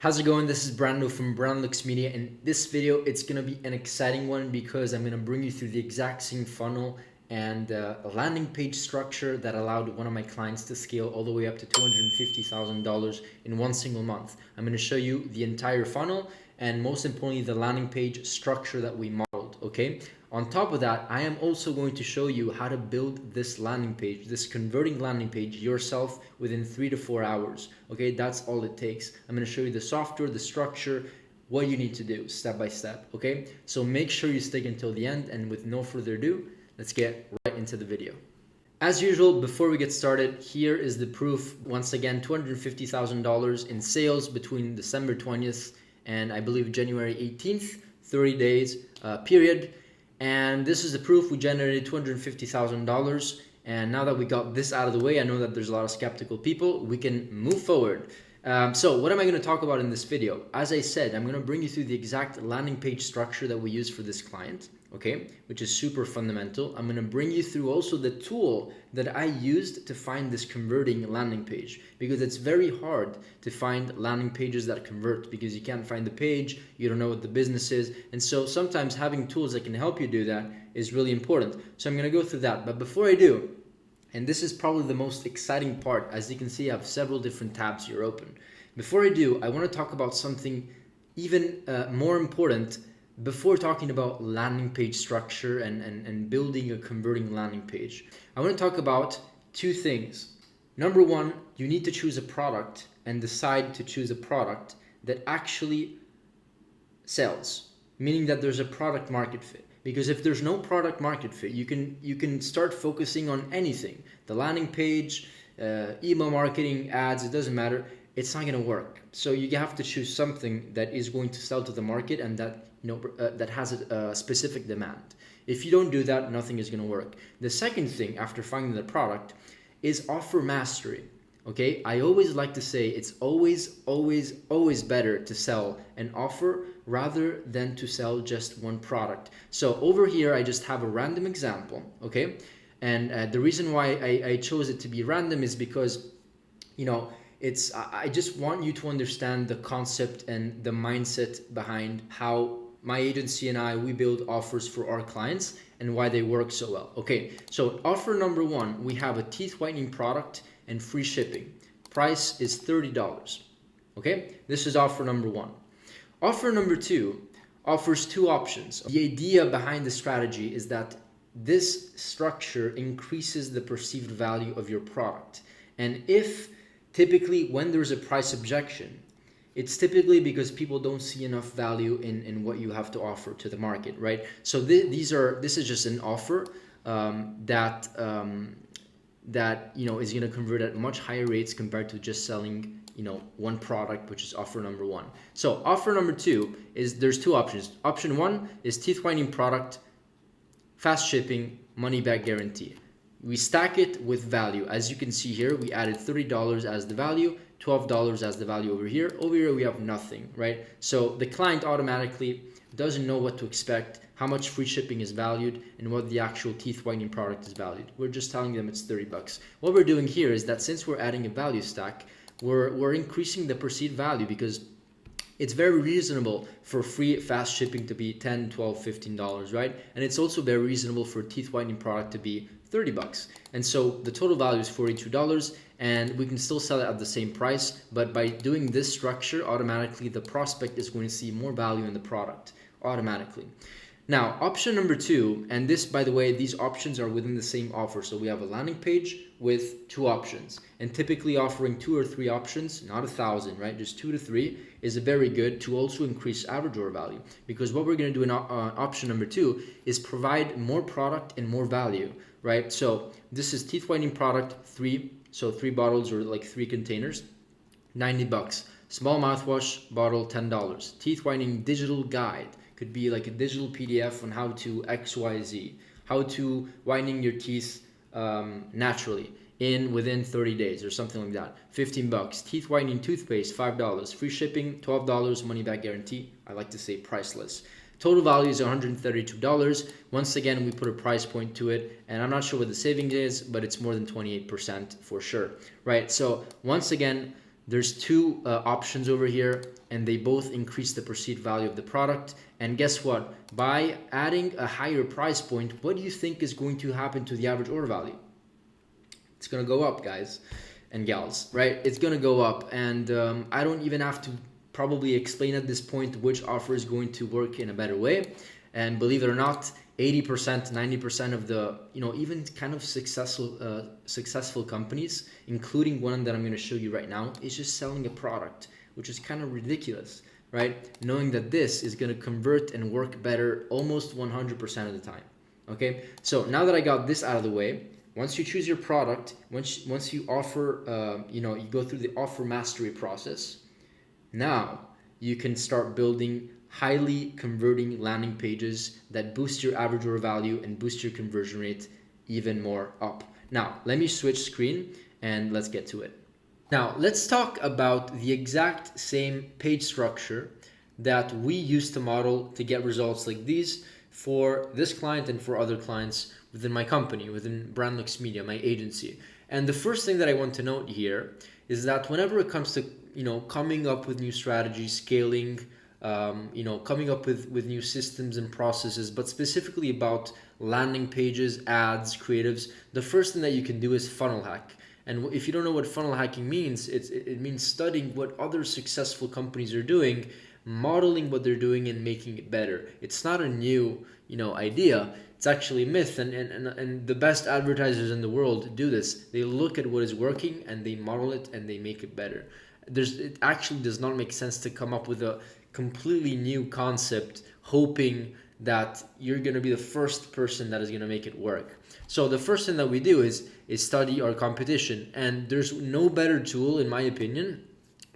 How's it going? This is Brando from Brandlux Media. In this video, it's going to be an exciting one because I'm going to bring you through the exact same funnel and a landing page structure that allowed one of my clients to scale all the way up to $250,000 in one single month. I'm going to show you the entire funnel and most importantly, the landing page structure that we modeled, okay? On top of that, I am also going to show you how to build this landing page, this converting landing page yourself within 3 to 4 hours. Okay, that's all it takes. I'm going to show you the software, the structure, what you need to do step by step. Okay, so make sure you stick until the end, and with no further ado, let's get right into the video. As usual, before we get started, here is the proof. Once again, $250,000 in sales between December 20th and I believe January 18th, 30 days period. And this is the proof. We generated $250,000. And now that we got this out of the way, I know that there's a lot of skeptical people. We can move forward. So what am I going to talk about in this video? As I said, I'm going to bring you through the exact landing page structure that we use for this client, okay, which is super fundamental. I'm going to bring you through also the tool that I used to find this converting landing page, because it's very hard to find landing pages that convert because you can't find the page, you don't know what the business is. And so sometimes having tools that can help you do that is really important. So I'm going to go through that. But before I do, and this is probably the most exciting part. As you can see, I have several different tabs here open. Before I do, I want to talk about something even more important before talking about landing page structure and building a converting landing page. I want to talk about two things. Number one, you need to choose a product and decide to choose a product that actually sells, meaning that there's a product market fit. Because if there's no product market fit, you can start focusing on anything. The landing page, email marketing, ads, it doesn't matter. It's not going to work. So you have to choose something that is going to sell to the market and that that has a specific demand. If you don't do that, nothing is going to work. The second thing after finding the product is offer mastery. Okay, I always like to say it's always better to sell an offer rather than to sell just one product. So over here, I just have a random example, okay? And the reason why I chose it to be random is because, I just want you to understand the concept and the mindset behind how my agency and we build offers for our clients and why they work so well. Okay, so offer number one, we have a teeth whitening product and free shipping. Price is $30. Okay, this is offer number one. Offer number two offers two options. The idea behind the strategy is that this structure increases the perceived value of your product. And if typically when there's a price objection, it's typically because people don't see enough value in what you have to offer to the market, right? So this is just an offer that is going to convert at much higher rates compared to just selling one product, which is offer number one. So offer number two is there's two options. Option one is teeth whitening product, fast shipping, money back guarantee. We stack it with value. As you can see here, we added $30 as the value, $12 as the value over here. Over here, we have nothing, right? So the client automatically doesn't know what to expect, how much free shipping is valued, and what the actual teeth whitening product is valued. We're just telling them it's $30. What we're doing here is that since we're adding a value stack, we're increasing the perceived value because it's very reasonable for free fast shipping to be $10, $12, $15, right? And it's also very reasonable for a teeth whitening product to be $30. And so the total value is $42 and we can still sell it at the same price, but by doing this structure, automatically the prospect is going to see more value in the product automatically. Now, option number two, and this, by the way, these options are within the same offer. So we have a landing page with two options, and typically offering 2 or 3 options, not 1,000, right? Just 2 to 3 is very good to also increase average order value, because what we're going to do in option number two is provide more product and more value, right? So this is teeth whitening product 3, so 3 bottles or like 3 containers, $90. Small mouthwash bottle, $10. Teeth whitening digital guide. Could be like a digital PDF on how to XYZ, how to whitening your teeth naturally within 30 days or something like that. $15. Teeth whitening toothpaste, $5. Free shipping, $12. Money back guarantee. I like to say priceless. Total value is $132. Once again, we put a price point to it, and I'm not sure what the savings is, but it's more than 28% for sure, right? So once again, There's two options over here, and they both increase the perceived value of the product. And guess what? By adding a higher price point, what do you think is going to happen to the average order value? It's gonna go up, guys and gals, right? It's gonna go up, and I don't even have to probably explain at this point which offer is going to work in a better way. And believe it or not, 80%, 90% of the, even kind of successful companies, including one that I'm going to show you right now, is just selling a product, which is kind of ridiculous, right? Knowing that this is going to convert and work better almost 100% of the time. Okay, so now that I got this out of the way, once you choose your product, once you offer, you go through the offer mastery process, now you can start building highly converting landing pages that boost your average order value and boost your conversion rate even more up. Now, let me switch screen and let's get to it. Now, let's talk about the exact same page structure that we used to model to get results like these for this client and for other clients within my company, within Brandlux Media, my agency. And the first thing that I want to note here is that whenever it comes to coming up with new strategies, scaling, coming up with new systems and processes, but specifically about landing pages, ads, creatives, the first thing that you can do is funnel hack. And if you don't know what funnel hacking means, it means studying what other successful companies are doing, modeling what they're doing and making it better. It's not a new idea. It's actually a myth, and the best advertisers in the world do this. They look at what is working and they model it and they make it better. It actually does not make sense to come up with a completely new concept hoping that you're going to be the first person that is going to make it work. So the first thing that we do is study our competition, and there's no better tool in my opinion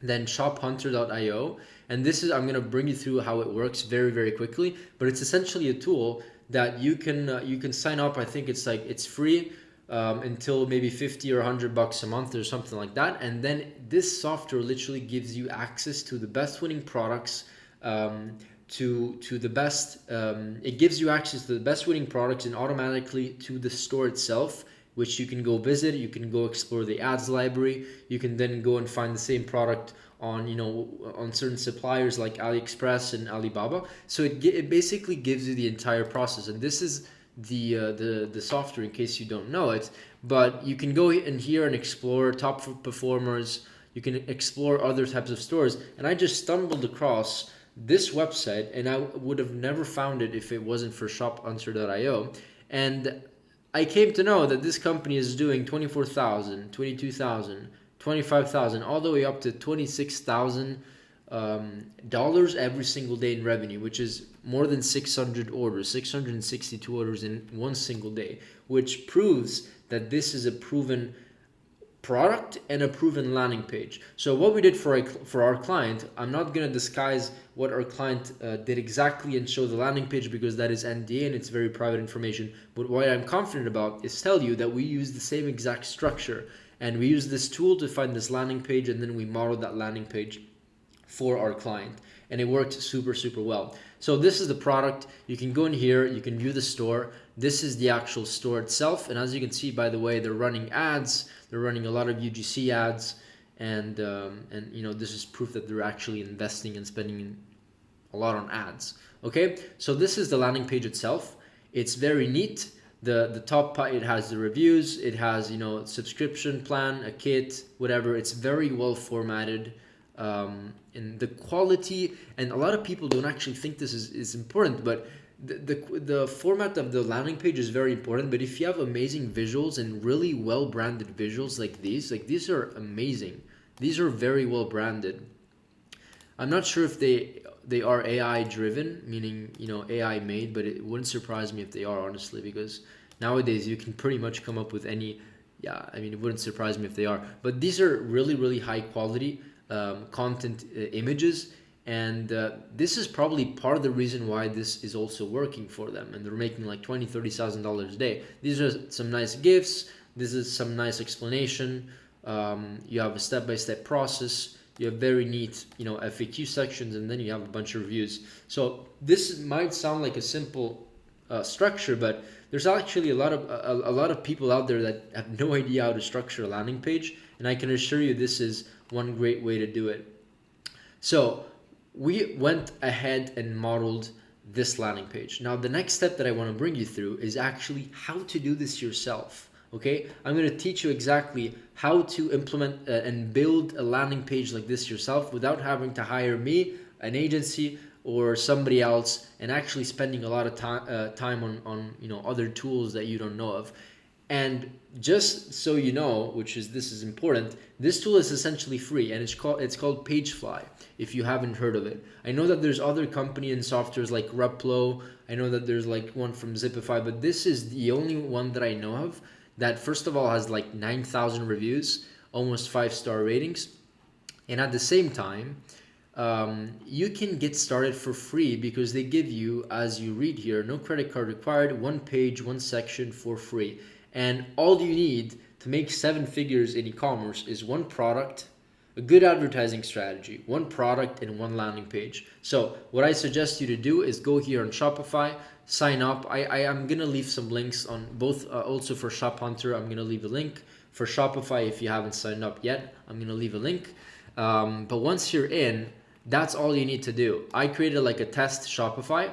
than shophunter.io. And this is, I'm going to bring you through how it works very, very quickly, but it's essentially a tool that you can sign up. I think it's free until maybe 50 or $100 a month or something like that. And then this software literally gives you access to the best winning products, to the best, it gives you access to the best winning products and automatically to the store itself, which you can go visit. You can go explore the ads library. You can then go and find the same product on on certain suppliers like AliExpress and Alibaba. So it basically gives you the entire process, and this is the software in case you don't know it. But you can go in here and explore top performers. You can explore other types of stores, and I just stumbled across this website, and I would have never found it if it wasn't for shophunter.io. And I came to know that this company is doing 24,000, 22,000, 25,000, all the way up to $26,000 every single day in revenue, which is more than 600 orders, 662 orders in one single day, which proves that this is a proven product and a proven landing page. So what we did for our client, I'm not going to disguise what our client did exactly and show the landing page because that is NDA and it's very private information. But what I'm confident about is tell you that we use the same exact structure, and we use this tool to find this landing page, and then we modeled that landing page for our client, and it worked super, super well. So this is the product. You can go in here, you can view the store. This is the actual store itself, and as you can see, by the way, they're running ads. They're running a lot of UGC ads, and this is proof that they're actually investing and spending a lot on ads. Okay, so this is the landing page itself. It's very neat. The top part, it has the reviews. It has subscription plan, a kit, whatever. It's very well formatted. And the quality, and a lot of people don't actually think this is important, but the format of the landing page is very important. But if you have amazing visuals and really well branded visuals like these are amazing. These are very well branded. I'm not sure if they are AI driven, meaning AI made, but it wouldn't surprise me if they are, honestly, because nowadays you can pretty much come up with any. Yeah, I mean, it wouldn't surprise me if they are, but these are really, really high quality content images, and this is probably part of the reason why this is also working for them, and they're making like $20,000-$30,000 a day. These are some nice GIFs. This is some nice explanation. You have a step-by-step process. You have very neat FAQ sections, and then you have a bunch of reviews. So this might sound like a simple structure, but there's actually a lot of people out there that have no idea how to structure a landing page, and I can assure you this is one great way to do it. So we went ahead and modeled this landing page. Now the next step that I want to bring you through is actually how to do this yourself. Okay, I'm going to teach you exactly how to implement and build a landing page like this yourself without having to hire me, an agency, or somebody else, and actually spending a lot of time on other tools that you don't know of. And just so you know, this is important, this tool is essentially free, and it's called Pagefly. If you haven't heard of it, I know that there's other company and softwares like Replo. I know that there's like one from Zipify, but this is the only one that I know of that first of all has like 9,000 reviews, almost 5-star ratings, and at the same time, you can get started for free because they give you, as you read here, no credit card required, one page, one section for free. And all you need to make 7 figures in e-commerce is one product, a good advertising strategy, one product, and one landing page. So what I suggest you to do is go here on Shopify, sign up. I'm gonna leave some links on both, also for Shop Hunter. I'm gonna leave a link for Shopify. If you haven't signed up yet, I'm gonna leave a link. But once you're in, that's all you need to do. I created like a test Shopify.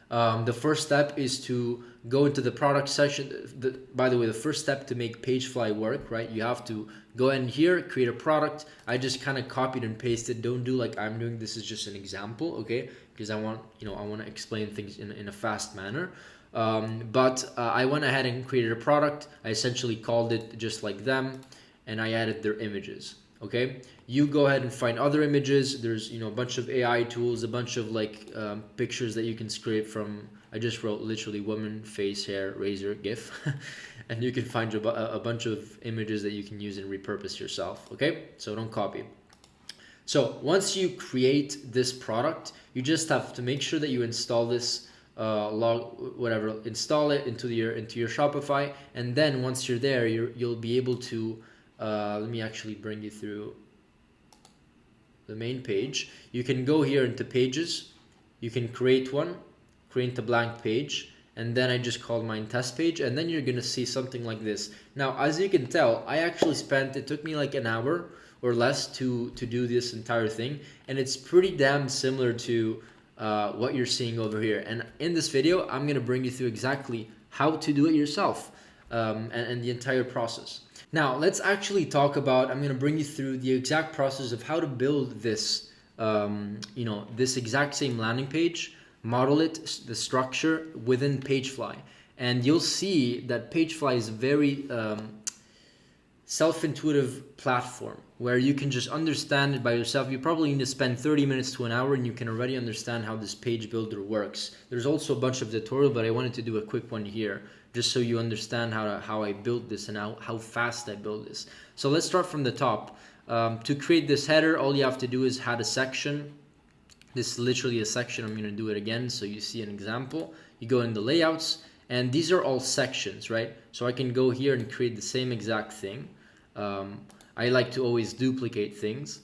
The first step is to go into the product section. By the way, the first step to make Pagefly work, right? You have to go in here, create a product. I just kind of copied and pasted. Don't do like I'm doing. This is just an example, okay? Because I want to explain things in a fast manner. But I went ahead and created a product. I essentially called it just like them, and I added their images. Okay, you go ahead and find other images. There's a bunch of AI tools, a bunch of like pictures that you can scrape from. I just wrote literally woman, face, hair, razor, GIF, and you can find a bunch of images that you can use and repurpose yourself. Okay, so don't copy. So once you create this product, you just have to make sure that you install this install it into your Shopify, and then once you're there, you'll be able to. Let me actually bring you through the main page. You can go here into pages. You can create a blank page, and then I just called mine test page, and then you're gonna see something like this. Now, as you can tell, it took me like an hour or less to do this entire thing, and it's pretty damn similar to what you're seeing over here. And in this video, I'm gonna bring you through exactly how to do it yourself, and the entire process. Now, let's actually talk about, I'm going to bring you through the exact process of how to build this, this exact same landing page, model it, the structure within Pagefly. And you'll see that Pagefly is a very self-intuitive platform where you can just understand it by yourself. You probably need to spend 30 minutes to an hour and you can already understand how this page builder works. There's also a bunch of tutorial, but I wanted to do a quick one here, just so you understand how I built this and how fast I built this. So let's start from the top. To create this header, all you have to do is add a section. This is literally a section. I'm going to do it again so you see an example. You go in the layouts, and these are all sections, right? So I can go here and create the same exact thing. I like to always duplicate things.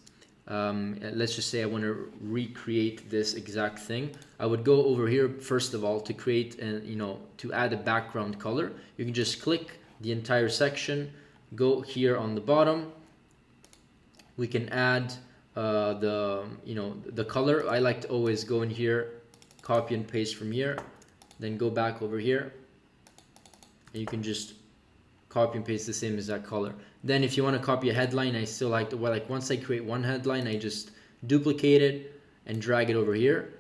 Let's just say I want to recreate this exact thing. I would go over here first of all to create to add a background color. You can just click the entire section, go here on the bottom. We can add the color. I like to always go in here, copy and paste from here, then go back over here, and you can just copy and paste the same exact color. Then if you want to copy a headline, I still like to, once I create one headline, I just duplicate it and drag it over here.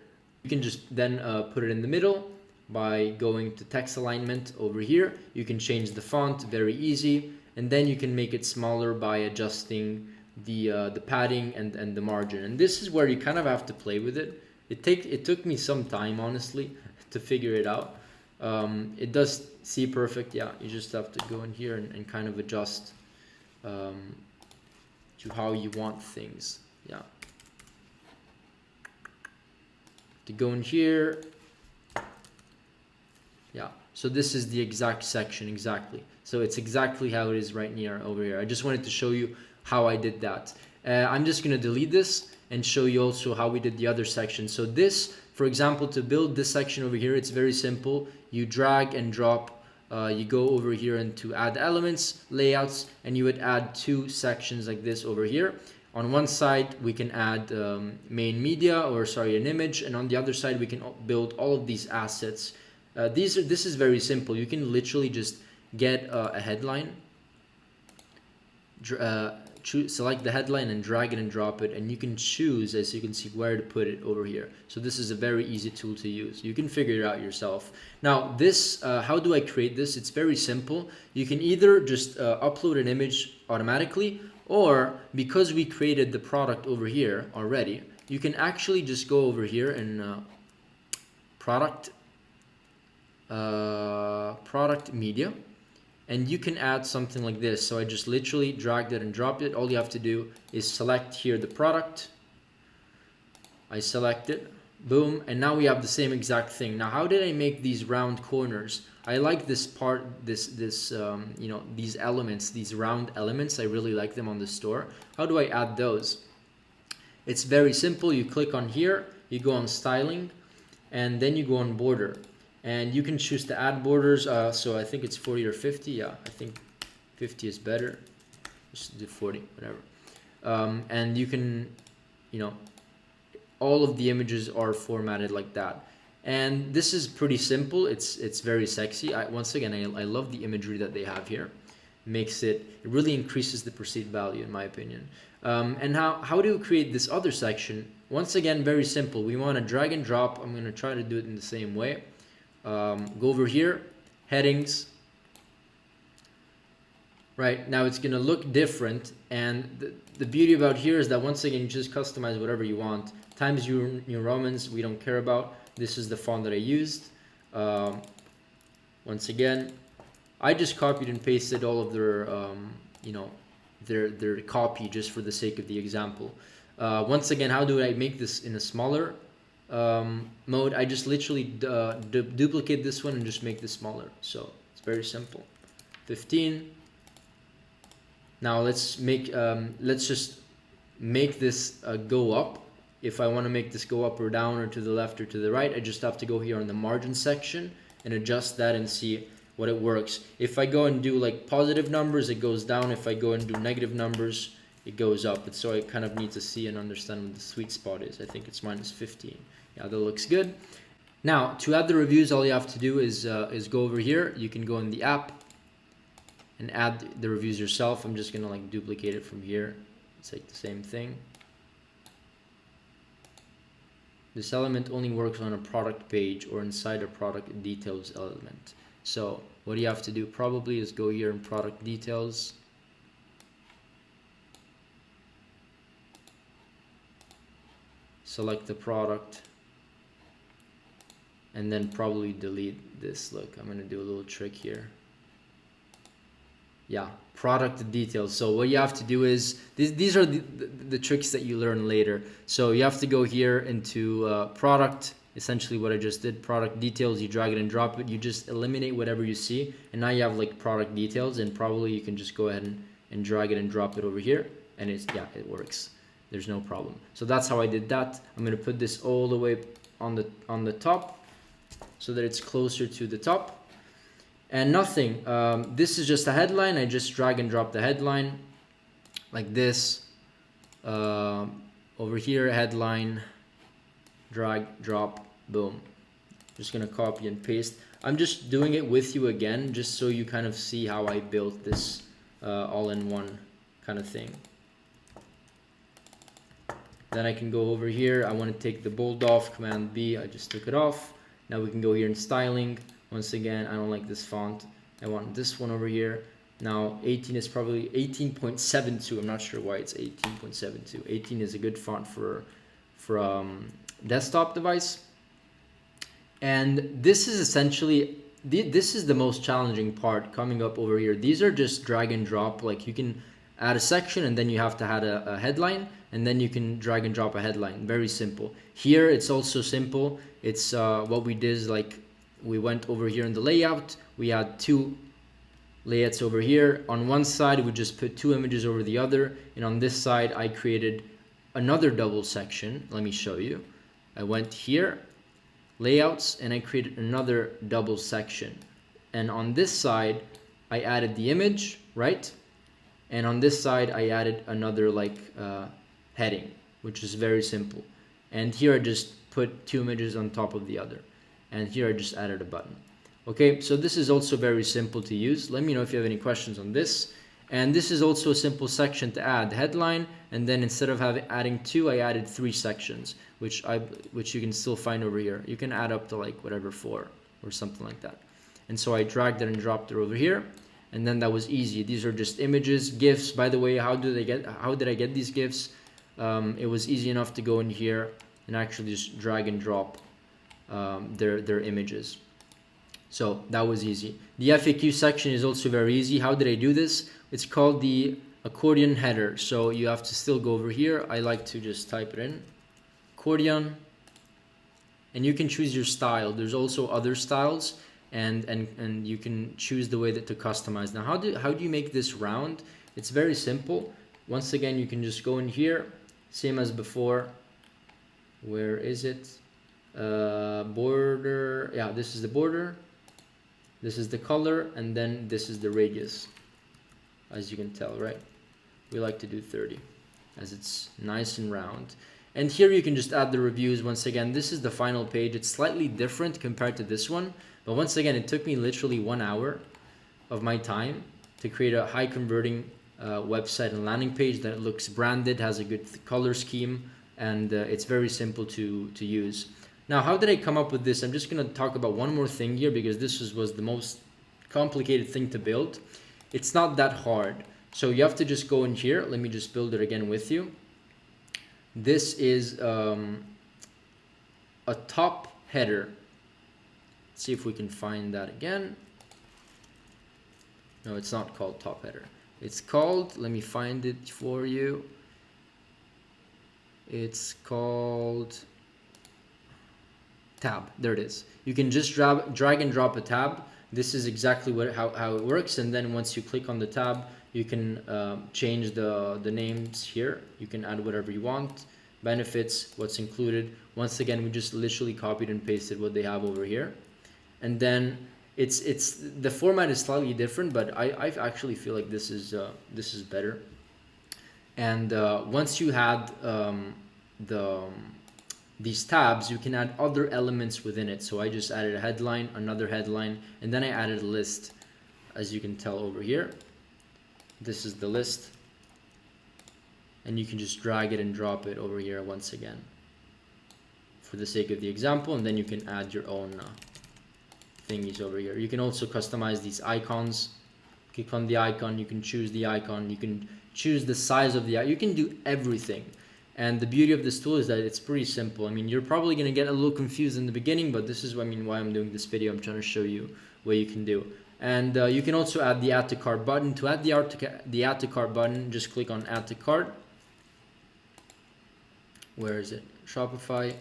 You can just then put it in the middle by going to text alignment over here. You can change the font, very easy, and then you can make it smaller by adjusting the padding and the margin. And this is where you kind of have to play with it. It took me some time, honestly, to figure it out. It does see perfect. Yeah, you just have to go in here and kind of adjust to how you want things. Yeah, to go in here. Yeah, so this is the exact section, exactly. So it's exactly how it is right near over here. I just wanted to show you how I did that. I'm just gonna delete this, and show you also how we did the other section. So this, for example, to build this section over here, it's very simple. You drag and drop, you go over here into add elements, layouts, and you would add two sections like this over here. On one side, we can add main media, or sorry, an image, and on the other side, we can build all of these assets. This is very simple. You can literally just get a headline, select the headline and drag it and drop it, and you can choose, as you can see, where to put it over here. So this is a very easy tool to use. You can figure it out yourself. Now this, how do I create this? It's very simple. You can either just upload an image automatically, or because we created the product over here already, you can actually just go over here and product media, and you can add something like this. So I just literally dragged it and dropped it. All you have to do is select here the product. I select it, boom, and now we have the same exact thing. Now, how did I make these round corners? I like this part, you know, these elements, these round elements. I really like them on the store. How do I add those? It's very simple. You click on here, you go on styling, and then you go on border. And you can choose to add borders. So I think it's 40 or 50. Yeah, I think 50 is better. Just do 40, whatever. And you can, you know, all of the images are formatted like that. And this is pretty simple. It's very sexy. Once again, I love the imagery that they have here. It really increases the perceived value, in my opinion. And how do you create this other section? Once again, very simple. We want to drag and drop. I'm going to try to do it in the same way. Go over here, headings. Right, now it's going to look different, and the beauty about here is that once again you just customize whatever you want. Times New Romans we don't care about. This is the font that I used. Once again, I just copied and pasted all of their you know, their copy just for the sake of the example. Once again, how do I make this in a smaller mode? I just literally duplicate this one and just make this smaller. So it's very simple. 15. Now let's just make this go up. If I want to make this go up or down or to the left or to the right, I just have to go here on the margin section and adjust that and see what it works. If I go and do like positive numbers, it goes down. If I go and do negative numbers, it goes up. So I kind of need to see and understand what the sweet spot is. I think it's -15. Yeah, that looks good. Now, to add the reviews, all you have to do is go over here. You can go in the app and add the reviews yourself. I'm just gonna like duplicate it from here. It's like the same thing. This element only works on a product page or inside a product details element. So what you have to do probably is go here in product details. Select the product. And then probably delete this. Look, I'm gonna do a little trick here. Yeah, product details. So what you have to do is, these are the tricks that you learn later. So you have to go here into product, essentially what I just did, product details. You drag it and drop it. You just eliminate whatever you see. And now you have like product details, and probably you can just go ahead and drag it and drop it over here. And it works. There's no problem. So that's how I did that. I'm gonna put this all the way on the top so that it's closer to the top. And nothing, this is just a headline. I just drag and drop the headline like this. Over here, headline, drag, drop, boom. Just gonna copy and paste. I'm just doing it with you again, just so you kind of see how I built this all-in-one kind of thing. Then I can go over here. I want to take the bold off, Command B, I just took it off. Now we can go here in styling. Once again, I don't like this font. I want this one over here. Now 18 is probably 18.72. I'm not sure why it's 18.72. 18 is a good font for desktop device. And this is essentially, this is the most challenging part coming up over here. These are just drag and drop. Like you can add a section and then you have to add a headline, and then you can drag and drop a headline. Very simple. Here it's also simple. It's what we did is like, we went over here in the layout. We had two layouts over here. On one side, we just put two images over the other. And on this side, I created another double section. Let me show you. I went here, layouts, and I created another double section. And on this side, I added the image, right? And on this side, I added another like heading, which is very simple. And here I just put two images on top of the other. And here I just added a button. Okay, so this is also very simple to use. Let me know if you have any questions on this. And this is also a simple section to add, the headline, and then instead of adding two, I added three sections, which you can still find over here. You can add up to like whatever, 4 or something like that. And so I dragged it and dropped it over here, and then that was easy. These are just images, GIFs. By the way, how did I get these GIFs? It was easy enough to go in here and actually just drag and drop their images. So that was easy. The FAQ section is also very easy. How did I do this? It's called the accordion header. So you have to still go over here. I like to just type it in, accordion, and you can choose your style. There's also other styles, and you can choose the way that to customize. Now, how do you make this round? It's very simple. Once again, you can just go in here, same as before. Where is it? Border. Yeah, this is the border. This is the color, and then this is the radius. As you can tell, right? We like to do 30 as it's nice and round. And here you can just add the reviews. Once again, this is the final page. It's slightly different compared to this one, but once again, it took me literally 1 hour of my time to create a high converting website and landing page that looks branded, has a good color scheme, and it's very simple to use. Now, how did I come up with this? I'm just going to talk about one more thing here, because this was the most complicated thing to build. It's not that hard. So you have to just go in here. Let me just build it again with you. This is a top header. Let's see if we can find that again. No, it's not called top header. It's called, let me find it for you. It's called tab. There it is. You can just drag and drop a tab. This is exactly how it works. And then once you click on the tab, you can change the names here. You can add whatever you want. Benefits, what's included. Once again, we just literally copied and pasted what they have over here. And then it's the format is slightly different, but I actually feel like this is better. And once you had these tabs, you can add other elements within it. So I just added a headline, another headline, and then I added a list. As you can tell over here, this is the list. And you can just drag it and drop it over here once again for the sake of the example, and then you can add your own thingies over here. You can also customize these icons. Click on the icon, you can choose the icon, you can choose the size of the icon, you can do everything. And the beauty of this tool is that it's pretty simple. I mean, you're probably going to get a little confused in the beginning, but this is why I'm doing this video. I'm trying to show you what you can do. And you can also add the add to cart button. To add the add to cart button, just click on add to cart. Where is it? Shopify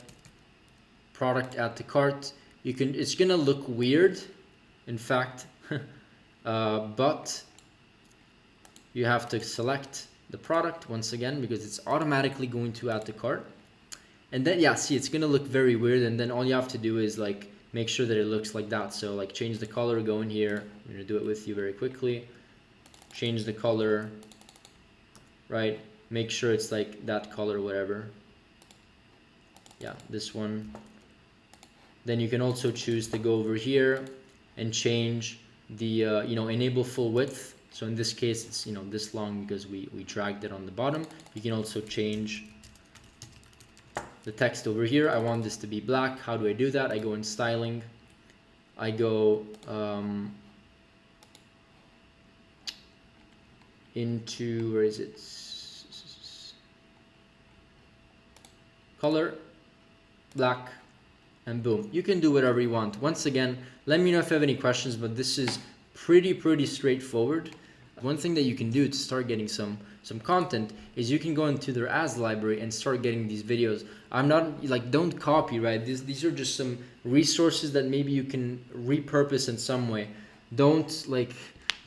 product add to cart. It's going to look weird, in fact, but you have to select the product once again, because it's automatically going to add to cart. And then, yeah, see, it's going to look very weird. And then all you have to do is like make sure that it looks like that. So like change the color, go in here. I'm going to do it with you very quickly. Change the color, right? Make sure it's like that color, whatever. Yeah, this one. Then you can also choose to go over here and change the, enable full width. So in this case, it's this long because we dragged it on the bottom. You can also change the text over here. I want this to be black. How do I do that? I go in styling. I go into, where is it? Color, black, and boom. You can do whatever you want. Once again, let me know if you have any questions, but this is pretty straightforward. One thing that you can do to start getting some content is you can go into their ads library and start getting these videos. I'm not like, don't copy, right? These are just some resources that maybe you can repurpose in some way. Don't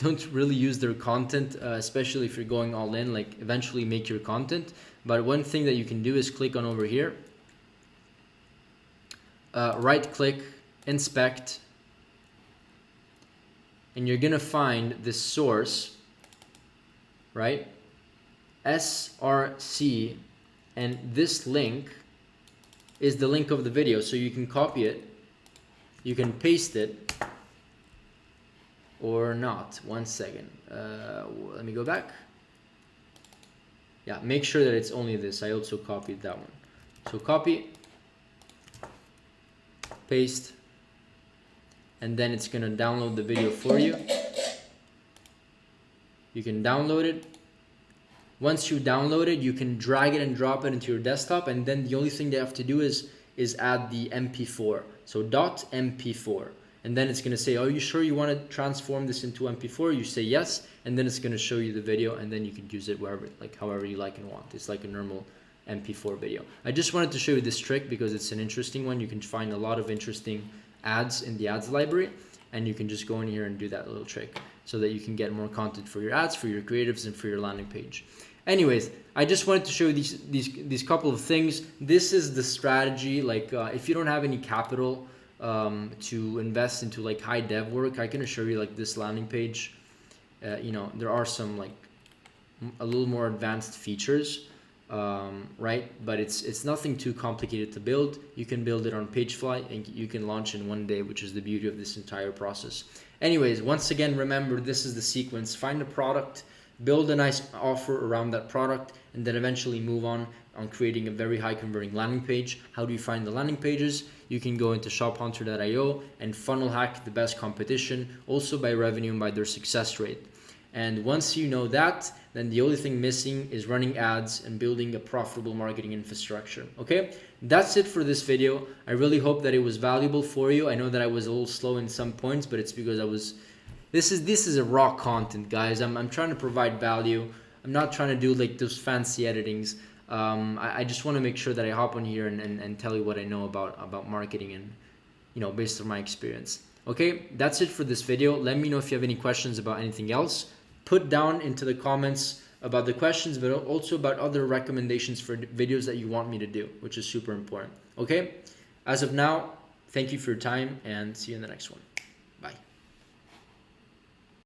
don't really use their content, especially if you're going all in, like eventually make your content. But one thing that you can do is click on over here, right click, inspect, and you're gonna find this source, right? SRC, and this link is the link of the video. So you can copy it, you can paste it, or not. One second, let me go back. Yeah, make sure that it's only this. I also copied that one. So copy, paste, and then it's gonna download the video for you. You can download it. Once you download it, you can drag it and drop it into your desktop, and then the only thing they have to do is add the MP4. So .mp4, and then it's gonna say, are you sure you want to transform this into MP4? You say yes, and then it's gonna show you the video, and then you can use it wherever, like however you like and want. It's like a normal MP4 video. I just wanted to show you this trick because it's an interesting one. You can find a lot of interesting ads in the ads library, and you can just go in here and do that little trick so that you can get more content for your ads, for your creatives, and for your landing page. Anyways, I just wanted to show you these couple of things. This is the strategy. Like if you don't have any capital to invest into like high dev work, I can assure you like this landing page, you know, there are some like a little more advanced features, right? But it's nothing too complicated to build. You can build it on Pagefly and you can launch in one day, which is the beauty of this entire process. Anyways, once again, remember, this is the sequence. Find a product, build a nice offer around that product, and then eventually move on creating a very high converting landing page. How do you find the landing pages? You can go into shophunter.io and funnel hack the best competition, also by revenue and by their success rate. And once you know that, then the only thing missing is running ads and building a profitable marketing infrastructure. Okay, that's it for this video. I really hope that it was valuable for you. I know that I was a little slow in some points, but it's because I was this is a raw content, guys. I'm trying to provide value. I'm not trying to do like those fancy editings. I just want to make sure that I hop on here and tell you what I know about marketing, and you know, based on my experience. Okay, that's it for this video. Let me know if you have any questions about anything else. Put down into the comments about the questions, but also about other recommendations for videos that you want me to do, which is super important. Okay, as of now, thank you for your time and see you in the next one. Bye.